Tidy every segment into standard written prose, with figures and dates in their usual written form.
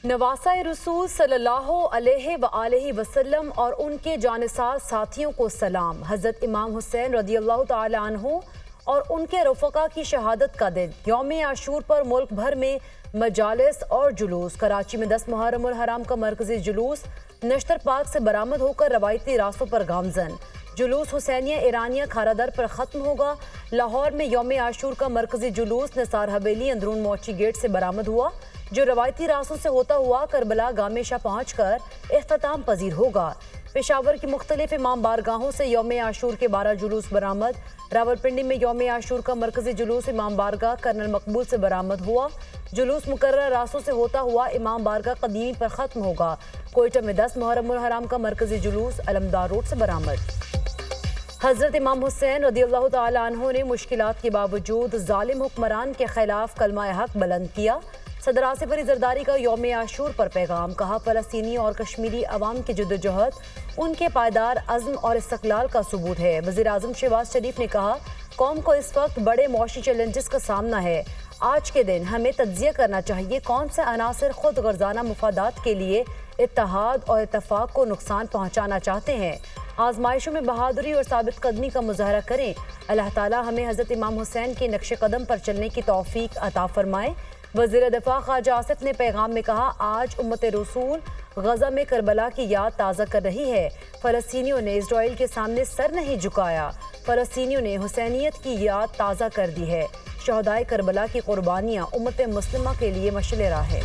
नवासा रसूल सल्लल्लाहु अलैहि वआलैहि वसल्लम और उनके जानिसार साथियों को सलाम। हज़रत इमाम हुसैन रदियल्लाहु ताला अन्हु और उनके रफ़क़ा की शहादत का दिन यौम आशूर पर मुल्क भर में मजालिस और जुलूस। कराची में 10 मुहर्रमुल हराम का मरकज़ी जुलूस नश्तर पाक से बरामद होकर रवायती रास्तों पर गामजन। जुलूस हुसैनिया ईरानिया खारादर पर ख़त्म होगा। लाहौर में यौम आशूर का मरकज़ी जुलूस निसार हवेली अंदरून मोची गेट से बरामद हुआ, जो रवायती रास्तों से होता हुआ करबला गामे शाह पहुँच कर इख्तिताम पजीर होगा। पेशावर की मुख्तलिफ इमाम बारगाहों से यौम आशूर के 12 जुलूस बरामद। रावलपिंडी में यौम आशूर का मरकज़ी जुलूस इमाम बारगाह कर्नल मकबूल से बरामद हुआ। जुलूस मुकर्रर रास्तों से होता हुआ इमाम बारगाह कदीमी पर ख़त्म होगा। कोयटा में 10 मुहर्रमुल हराम का मरकज़ी जुलूस अलमदार रोड से बरामद। हज़रत इमाम हुसैन रदियल्लाहु ताला अन्हु ने मुश्किलात के बावजूद जालिम हुक्मरान के खिलाफ कलमा हक बुलंद किया। सदर आसिफ अली जरदारी का यौम आशूर पर पैगाम। कहा, फ़लस्तीनी और कश्मीरी अवाम की जद्दोजहद उनके पायदार अज़्म और इस्तक़लाल का सबूत है। वज़ीर आज़म शहबाज शरीफ ने कहा, कौम को इस वक्त बड़े मौशी चैलेंजेस का सामना है। आज के दिन हमें तज्ज़िया करना चाहिए कौन से अनासर खुद गर्जाना मुफादात के लिए इत्तेहाद और इत्तफ़ाक़ को नुकसान पहुँचाना चाहते हैं। आजमाइशों में बहादुरी और साबित कदमी का मुज़ाहरा करें। अल्लाह ताला हमें हज़रत इमाम हुसैन के नक्श कदम पर चलने की तौफ़ीक अता फ़रमाए। वज़ीर दिफ़ा ख्वाजा आसिफ ने पैगाम में कहा, आज उम्मत रसूल गज़ा में करबला की याद ताज़ा कर रही है। फ़लस्तीनियों ने इजराइल के सामने सर नहीं झुकाया। फ़लस्तीनियों ने हुसैनियत की याद ताज़ा कर दी है। शहदाए करबला की कुर्बानियाँ उम्मत मुस्लिमा के लिए मशअल राह है।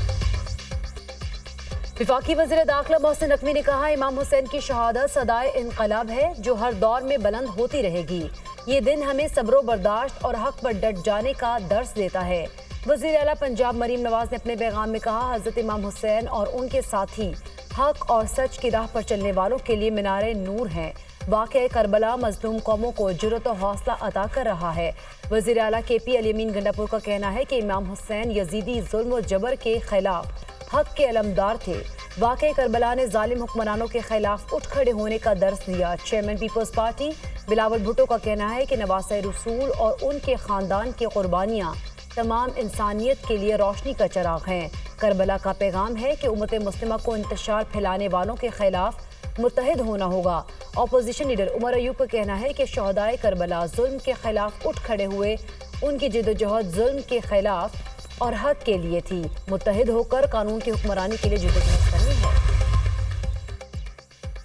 वफाकी वज़ीर दाखिला मोहसिन नकवी ने कहा, इमाम हुसैन की शहादत सदाए इनकलाब है जो हर दौर में बुलंद होती रहेगी। ये दिन हमें सब्र बर्दाश्त और हक पर डट जाने का दर्स देता है। वज़ीर आला पंजाब मरीम नवाज ने अपने पैगाम में कहा, हज़रत इमाम हुसैन और उनके साथी हक और सच की राह पर चलने वालों के लिए मीनारे नूर हैं। वाक़या करबला मज़लूम कौमों को जुर्रत और हौसला अता कर रहा है। वज़ीर आला KP अली अमीन गंडापुर का कहना है कि इमाम हुसैन यजीदी जुल्म और जबर के खिलाफ हक के अलमदार थे। वाक़या करबला ने जालिम हुक्मरानों के खिलाफ उठ खड़े होने का दर्स दिया। Chairman People's Party Bilawal Bhutto का कहना है कि नवासा रसूल और उनके ख़ानदान की कुर्बानियाँ तमाम इंसानियत के लिए रोशनी का चराग हैं। करबला का पैगाम है कि उम्मत मुस्लिमा को इंतशार फैलाने वालों के खिलाफ मुत्तहिद होना होगा। अपोजिशन लीडर उमर अयूब का कहना है कि शहदाए करबला जुल्म के खिलाफ उठ खड़े हुए। उनकी जद्दोजहद जुल्म के खिलाफ और हक के लिए थी। मुत्तहिद होकर कानून की हुक्मरानी के लिए जद्दोजहद करनी है।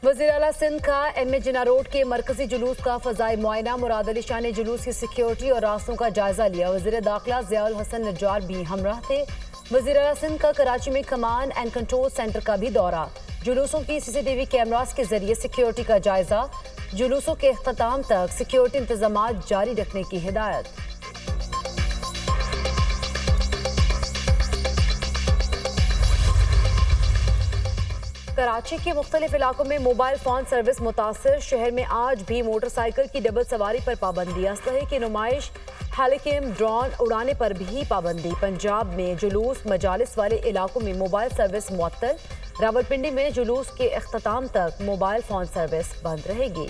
वज़ीर आला सिंध का MA जिन्ना रोड के मरकजी जुलूस का फ़ज़ाई मुआयना। मुराद अली शाह ने जुलूस की सिक्योरिटी और रास्तों का जायजा लिया। वज़ीर दाखिला ज़ियाउल हसन नज्जार भी हमराह थे। वज़ीर आला सिंध का कराची में कमांड एंड कंट्रोल सेंटर का भी दौरा। जुलूसों की CCTV कैमरास के जरिए सिक्योरिटी का जायजा। जुलूसों के इख्तिताम तक सिक्योरिटी इंतजामात जारी रखने की हिदायत। कराची के मुख्तलिफ इलाकों में मोबाइल फ़ोन सर्विस मुतासर। शहर में आज भी मोटरसाइकिल की डबल सवारी पर पाबंदी। असलहे की नुमाइश, हेलिकॉप्टर, ड्रोन उड़ाने पर भी पाबंदी। पंजाब में जुलूस मजालिस वाले इलाकों में मोबाइल सर्विस मुअत्तल। रावलपिंडी में जुलूस के इख्तिताम तक मोबाइल फ़ोन सर्विस बंद रहेगी।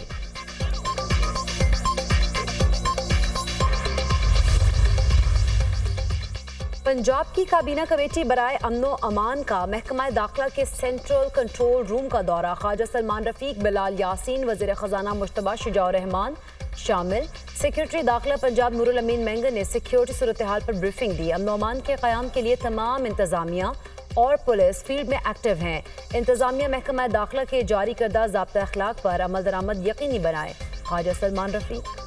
पंजाब की काबीना कमेटी बराए अमनो अमान का महकमा दाखिला के सेंट्रल कंट्रोल रूम का दौरा। ख्वाजा सलमान रफीक, बिलाल यासीन, वज़ीर ख़जाना मुश्तबा शुजाउर रहमान शामिल। सेक्रेटरी दाखिला पंजाब नूरुल अमीन मेंगन ने सिक्योरिटी सूरत हाल पर ब्रीफिंग दी। अमनो अमान के क़याम के लिए तमाम इंतजामिया और पुलिस फील्ड में एक्टिव हैं। इंतजामिया महकमा दाखिला के जारी करदा ज़ाब्ता अखलाक पर अमल दरामद यकीनी बनाए। ख्वाजा सलमान रफीक।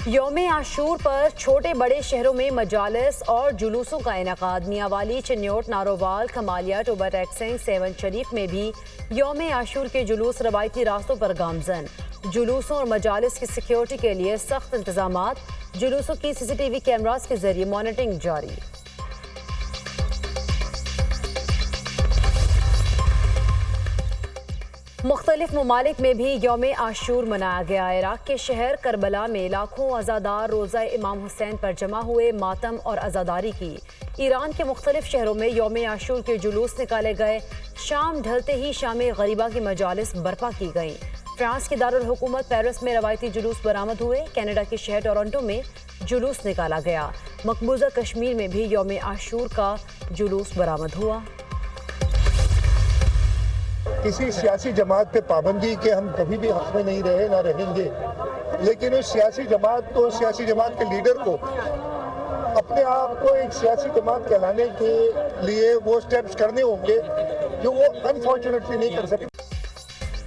यौम आशूर पर छोटे बड़े शहरों में मजालिस और जुलूसों का इनेकाद। मियांवाली, चिन्योट, नारोवाल, कमालिया, टोबाटेक सिंह, सेवन शरीफ में भी यौम आशूर के जुलूस रवायती रास्तों पर गामजन। जुलूसों और मजालिस की सिक्योरिटी के लिए सख्त इंतजामात। जुलूसों की CCTV कैमरास के जरिए मॉनिटरिंग जारी। मुख्तलिफ ममालिक में भी यौम आशूर मनाया गया। इराक के शहर करबला में लाखों अज़ादार रोज़ा इमाम हुसैन पर जमा हुए, मातम और अज़ादारी की। ईरान के मुख्तलिफ शहरों में यौम आशूर के जुलूस निकाले गए। शाम ढलते ही शाम गरीबा की मजालिस बर्पा की गई। फ्रांस के दारुल हुकूमत पेरिस में रवायती जुलूस बरामद हुए। कनाडा के शहर टोरंटो में जुलूस निकाला गया। مقبوضہ کشمیر میں بھی یوم عاشور کا جلوس برآمد ہوا۔ کسی سیاسی جماعت پہ پابندی کے ہم کبھی بھی حق میں نہیں رہے، نہ رہیں گے، لیکن اس سیاسی جماعت کو، سیاسی جماعت کے لیڈر کو اپنے آپ کو ایک سیاسی جماعت کہلانے کے لیے وہ سٹیپس کرنے ہوں گے جو وہ انفارچونیٹلی نہیں کر سکتے۔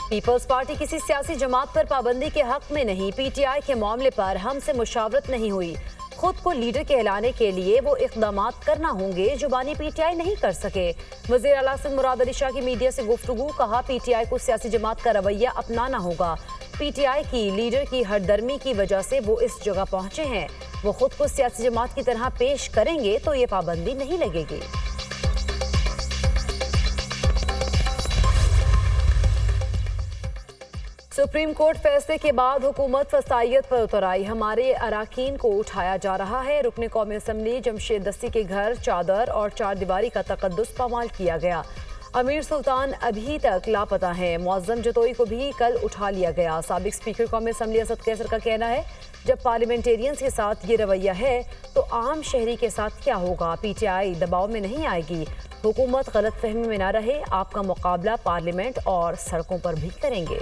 پیپلز پارٹی کسی سیاسی جماعت پر پابندی کے حق میں نہیں، پی ٹی آئی کے معاملے پر ہم سے مشاورت نہیں ہوئی، خود کو لیڈر کہلانے کے لیے وہ اقدامات کرنا ہوں گے جو بانی پی ٹی آئی نہیں کر سکے۔ وزیر اعلیٰ سندھ مراد علی شاہ کی میڈیا سے گفتگو، کہا پی ٹی آئی کو سیاسی جماعت کا رویہ اپنانا ہوگا، پی ٹی آئی کی لیڈر کی ہردرمی کی وجہ سے وہ اس جگہ پہنچے ہیں، وہ خود کو سیاسی جماعت کی طرح پیش کریں گے تو یہ پابندی نہیں لگے گی۔ سپریم کورٹ فیصلے کے بعد حکومت وسائیت پر اتر آئی، ہمارے اراکین کو اٹھایا جا رہا ہے، رکن قومی اسمبلی جمشید دستی کے گھر چادر اور چار دیواری کا تقدس پامال کیا گیا۔ امیر سلطان ابھی تک لاپتہ ہیں، معظم جتوئی کو بھی کل اٹھا لیا گیا۔ سابق اسپیکر قومی اسمبلی اسد قیصر کا کہنا ہے جب پارلیمنٹیرینز کے ساتھ یہ رویہ ہے تو عام شہری کے ساتھ کیا ہوگا، پی ٹی آئی دباؤ میں نہیں آئے گی، حکومت غلط فہمی میں نہ رہے، آپ کا مقابلہ پارلیمنٹ اور سڑکوں پر بھی کریں گے۔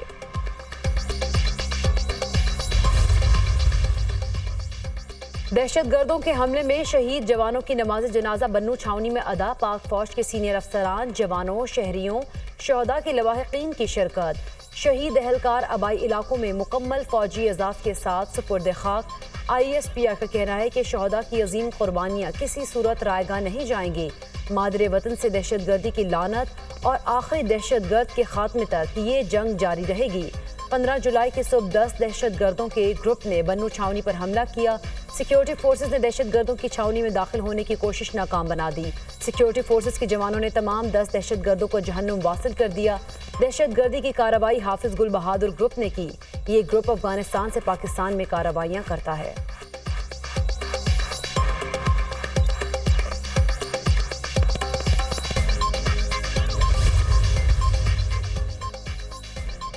دہشت گردوں کے حملے میں شہید جوانوں کی نماز جنازہ بنو چھاونی میں ادا، پاک فوج کے سینئر افسران، جوانوں، شہریوں، شہداء کے لواحقین کی شرکت۔ شہید اہلکار آبائی علاقوں میں مکمل فوجی اعزاز کے ساتھ سپرد خاک۔ آئی ایس پی آئی کا کہنا ہے کہ شہداء کی عظیم قربانیاں کسی صورت رائے گاہ نہیں جائیں گی، مادر وطن سے دہشت گردی کی لعنت اور آخری دہشت گرد کے خاتمے تک یہ جنگ جاری رہے گی۔ 15 جولائی کی صبح 10 دہشت گردوں کے گروپ نے بنو چھاونی پر حملہ کیا، سیکیورٹی فورسز نے دہشت گردوں کی چھاونی میں داخل ہونے کی کوشش ناکام بنا دی، سیکیورٹی فورسز کے جوانوں نے تمام 10 دہشت گردوں کو جہنم واصل کر دیا۔ دہشت گردی کی کارروائی حافظ گل بہادر گروپ نے کی، یہ گروپ افغانستان سے پاکستان میں کارروائیاں کرتا ہے۔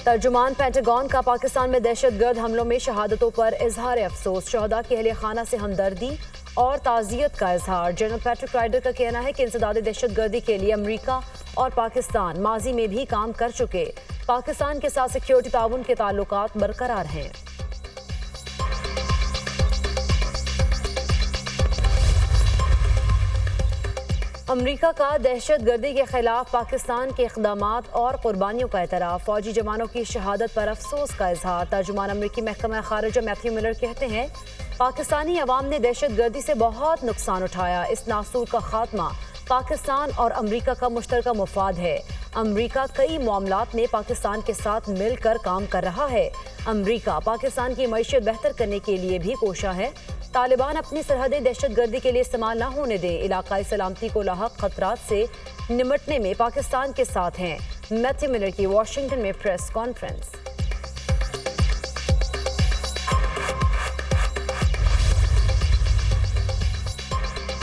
ترجمان پینٹاگون کا پاکستان میں دہشت گرد حملوں میں شہادتوں پر اظہار افسوس، شہداء کے اہل خانہ سے ہمدردی اور تعزیت کا اظہار۔ جنرل پیٹرک رائڈر کا کہنا ہے کہ انسداد دہشت گردی کے لیے امریکہ اور پاکستان ماضی میں بھی کام کر چکے، پاکستان کے ساتھ سیکیورٹی تعاون کے تعلقات برقرار ہیں۔ امریکہ کا دہشت گردی کے خلاف پاکستان کے اقدامات اور قربانیوں کا اعتراف، فوجی جوانوں کی شہادت پر افسوس کا اظہار۔ ترجمان امریکی محکمہ خارجہ میتھیو ملر کہتے ہیں پاکستانی عوام نے دہشت گردی سے بہت نقصان اٹھایا، اس ناسور کا خاتمہ پاکستان اور امریکہ کا مشترکہ مفاد ہے۔ امریکہ کئی معاملات میں پاکستان کے ساتھ مل کر کام کر رہا ہے، امریکہ پاکستان کی معیشت بہتر کرنے کے لیے بھی کوشاں ہے، طالبان اپنی سرحدیں دہشت گردی کے لیے استعمال نہ ہونے دیں، علاقائی سلامتی کو لاحق خطرات سے نمٹنے میں پاکستان کے ساتھ ہیں۔ میتھیو ملر کی واشنگٹن میں پریس کانفرنس۔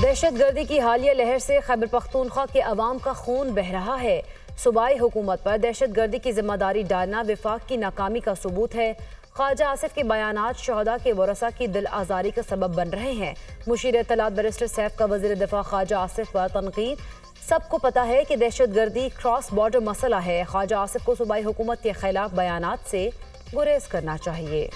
دہشت گردی کی حالیہ لہر سے خیبر پختونخوا کے عوام کا خون بہہ رہا ہے، صوبائی حکومت پر دہشت گردی کی ذمہ داری ڈالنا وفاق کی ناکامی کا ثبوت ہے۔ خواجہ آصف کے بیانات شہداء کے ورثاء کی دل آزاری کا سبب بن رہے ہیں۔ مشیر اطلاعات بیرسٹر سیف کا وزیر دفاع خواجہ آصف پر تنقید، سب کو پتہ ہے کہ دہشت گردی کراس بارڈر مسئلہ ہے، خواجہ آصف کو صوبائی حکومت کے خلاف بیانات سے گریز کرنا چاہیے۔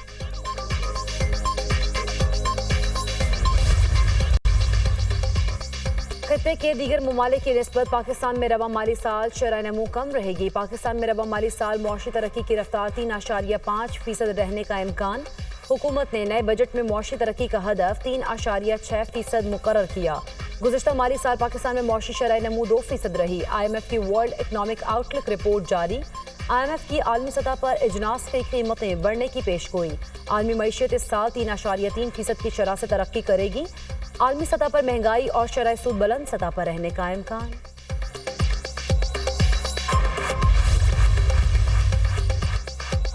خطے کے دیگر ممالک کی نسبت پاکستان میں رواں مالی سال شرح نمو کم رہے گی، پاکستان میں رواں مالی سال معاشی ترقی کی رفتار 3.5% رہنے کا امکان، حکومت نے نئے بجٹ میں معاشی ترقی کا ہدف 3.6% مقرر کیا۔ گزشتہ مالی سال پاکستان میں معاشی شرح نمو 2% رہی، آئی ایم ایف کی ورلڈ اکنامک آؤٹ لک رپورٹ جاری، آئی ایم ایف کی عالمی سطح پر اجناس کی قیمتیں بڑھنے کی پیش گوئی، عالمی معیشت اس سال 3.3% کی شرح سے ترقی کرے گی، عالمی سطح پر مہنگائی اور شرح سود بلند سطح پر رہنے کا امکان۔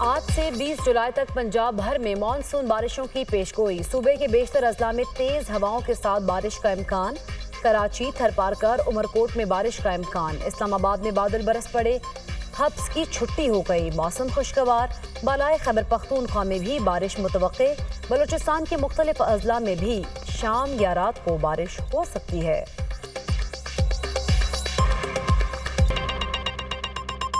آج سے 20 جولائی تک پنجاب بھر میں مانسون بارشوں کی پیش گوئی، صوبے کے بیشتر اضلاع میں تیز ہواؤں کے ساتھ بارش کا امکان، کراچی، تھرپارکر، عمرکوٹ میں بارش کا امکان، اسلام آباد میں بادل برس پڑے، حبس کی چھٹی ہو گئی، موسم خوشگوار، بالائے خیبر پختونخوا میں بھی بارش متوقع، بلوچستان کے مختلف اضلاع میں بھی شام یا رات کو بارش ہو سکتی ہے۔